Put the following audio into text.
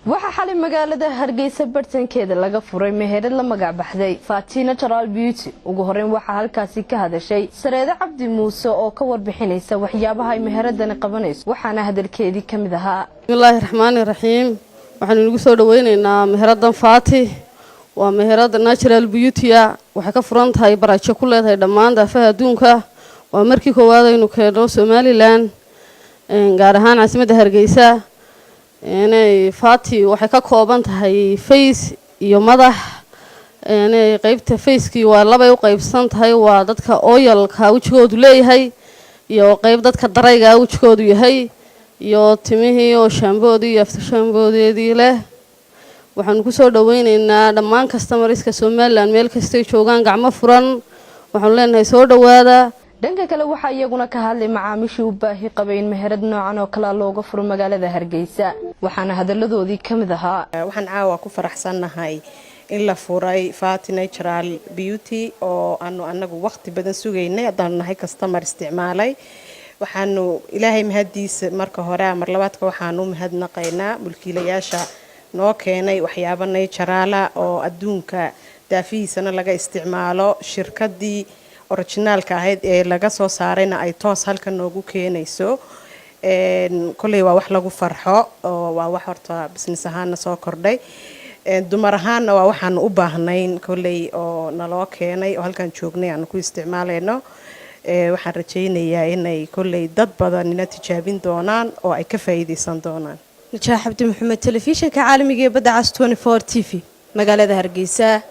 waxa xalay magaalada Hargeysa bartankeeda laga furay meherad la magac baxday Fati Natural Beauty ugu horeyn waxa halkaasi ka hadashay Sareeda Cabdi Muuse oo ka warbixinaysa waxyaabaha ay meheradani qabanayso waxaana hadalkeedii kamid ahaa Bismillahir Rahmanir Rahiim waxaan ugu soo dhaweynaynaa meheradan Fati waa meherad Natural Beauty waxa ka furan tahay baraajo ku leedahay dhammaan daafaha adduunka waa markii koowaad aynu keeno Somaliland gaar ahaan caasimadda Hargeysa Fati waxay ka kooban tahay face iyo madax qaybta face-kii waa laba u qaybsan tahay waa dadka oil-ka wajigoodu leeyahay iyo qayb dadka darayga wajigoodu yahay iyo timihii oo shaamboodii iyo after shaamboodii leh waxaan ku soo dhaweynaynaa dhammaan customerska Somaliland meel kasta joogan gacmo furan waxaan leenahay soo dhawaada dhanka kale waxa iyaguna ka hadlay macaamiisha u baahi qabeen meherad noocan oo kala looga furo magaalada Hargeysa waxaana hadaladoodii kamid ahaa waxaan caawa ku faraxsanahay in la furay Fati Natural Beauty oo anagu waqti badan sugeynay hadaan nahay customer isticmaalay waxaanu ilaahay mahadiisa marka hore mar labaadka waxaanu mahadnaqaynaa mulkiilayaasha noo keenay waxyaabo natural oo adduunka daafihiisana laga isticmaalo shirkadii originalka ahayd ee laga soo saarayna ay toos halka noogu keenayso kulay waa wax lagu farxo oo waa wax horta business ahaan soo kordhay dumar ahaan waa waxaan u baahnayn kulay oo naloo keenay oo halkan joognay aan ku isticmaalayno waxaan rajaynayaa inay kulay dad badan ina tijaabin doonaan oo ay ka faa'iideysan doonaan Najaax Abdi Maxamed telefishinka caalamiga ee badda cas 24 TV magaalada Hargeysa